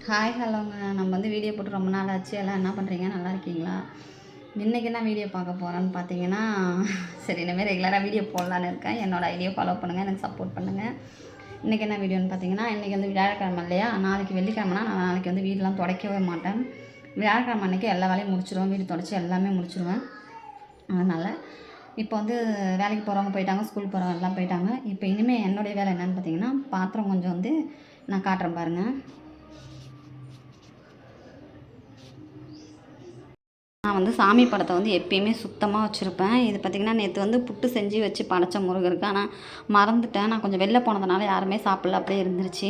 Hi ஹலோங்க. நம்ம video போட்டு ரொம்ப நாள் ஆச்சு. எல்லாம் என்ன பண்ணுறீங்க? நல்லா இருக்கீங்களா? இன்றைக்கி என்ன வீடியோ பார்க்க போகிறேன்னு பார்த்தீங்கன்னா, சரி இனிமேல் ரெகுலராக வீடியோ போடலான்னு இருக்கேன். என்னோடய ஐடியா ஃபாலோ பண்ணுங்கள், எனக்கு சப்போர்ட் பண்ணுங்கள். இன்றைக்கி என்ன வீடியோன்னு பார்த்தீங்கன்னா, இன்றைக்கி வியாழக்கிழமை இல்லையா, நாளைக்கு வெள்ளிக்கிழமைனா நான் நாளைக்கு வீடெலாம் துடைக்கவே மாட்டேன். வியாழக்கிழமை அன்றைக்கி எல்லா வேலையும் முடிச்சிடுவேன், வீடு துடைச்சி எல்லாமே முடிச்சிடுவேன். அதனால் இப்போ வேலைக்கு போகிறவங்க போயிட்டாங்க, ஸ்கூல் போகிறவங்க எல்லாம் போயிட்டாங்க. இப்போ இனிமேல் என்னுடைய வேலை என்னென்னு பார்த்தீங்கன்னா, பாத்திரம் கொஞ்சம் நான் காட்டுறேன் பாருங்கள். நான் சாமி படத்தை எப்பயுமே சுத்தமாக வச்சுருப்பேன். இது பார்த்திங்கன்னா நேற்று புட்டு செஞ்சு வச்சு படைச்ச முருகருக்கு. ஆனால் மறந்துட்டேன். நான் கொஞ்சம் வெளில போனதுனால யாருமே சாப்பிடல, அப்படியே இருந்துருச்சு.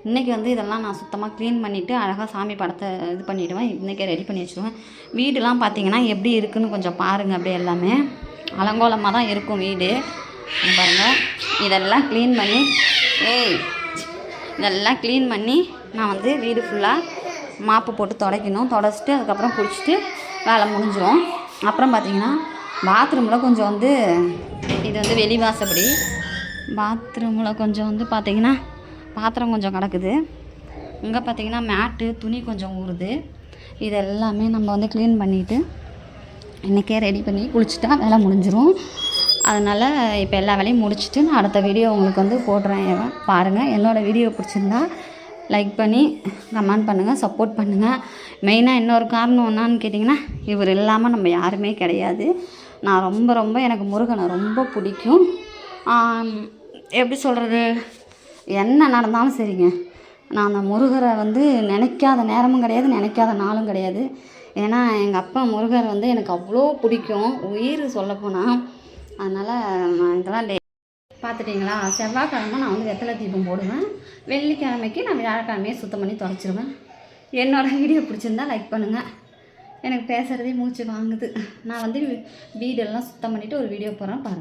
இன்றைக்கி இதெல்லாம் நான் சுத்தமாக க்ளீன் பண்ணிவிட்டு அழகாக சாமி படத்தை இது பண்ணிவிடுவேன். இன்றைக்கே ரெடி பண்ணி வச்சுருவேன். வீடுலாம் பார்த்திங்கன்னா எப்படி இருக்குதுன்னு கொஞ்சம் பாருங்கள். அப்படியே எல்லாமே அலங்கோலமாக தான் இருக்கும் வீடு. பாருங்கள், இதெல்லாம் க்ளீன் பண்ணி இதெல்லாம் க்ளீன் பண்ணி நான் வீடு ஃபுல்லாக மாப்பு போட்டு துடைக்கணும். துடைச்சிட்டு அதுக்கப்புறம் குளிச்சுட்டு வேலை முடிஞ்சிடும். அப்புறம் பார்த்திங்கன்னா பாத்ரூமில் கொஞ்சம் இது வெளிவாசப்படி பாத்ரூமில் கொஞ்சம் பார்த்திங்கன்னா பாத்திரம் கொஞ்சம் கிடக்குது. இங்கே பார்த்திங்கன்னா மேட்டு துணி கொஞ்சம் ஊறுது. இது எல்லாமே நம்ம க்ளீன் பண்ணிவிட்டு இன்றைக்கே ரெடி பண்ணி குளிச்சுட்டா வேலை முடிஞ்சிடும். அதனால் இப்போ எல்லா வேலையும் முடிச்சுட்டு நான் அடுத்த வீடியோ உங்களுக்கு போடுறேன். பாருங்கள். என்னோடய வீடியோ பிடிச்சிருந்தா லைக் பண்ணி கமெண்ட் பண்ணுங்கள், சப்போர்ட் பண்ணுங்கள். மெயினாக இன்னொரு காரணம் என்னான்னு கேட்டிங்கன்னா, இவர் இல்லாமல் நம்ம யாருமே கிடையாது. நான் ரொம்ப எனக்கு முருகனை ரொம்ப பிடிக்கும். எப்படி சொல்கிறது, என்ன நடந்தாலும் சரிங்க, நான் அந்த முருகரை நினைக்காத நேரமும் கிடையாது, நினைக்காத நாளும் கிடையாது. ஏன்னா எங்கள் அப்பா முருகர் எனக்கு அவ்வளோ பிடிக்கும், உயிர் சொல்லப்போனால். அதனால் நான் இதெல்லாம் பார்த்துட்டிங்களா, செவ்வாய்க்கிழமை நான் வெத்தலை தீபம் போடுவேன். வெள்ளிக்கிழமைக்கு நான் வியாழக்கிழமையே சுத்தம் பண்ணி துடைச்சிருவேன். என்னோடய வீடியோ பிடிச்சிருந்தா லைக் பண்ணுங்கள். எனக்கு பேசுகிறதே மூச்சு வாங்குது. நான் வீடெல்லாம் சுத்தம் பண்ணிவிட்டு ஒரு வீடியோ போடுறேன், பாருங்கள்.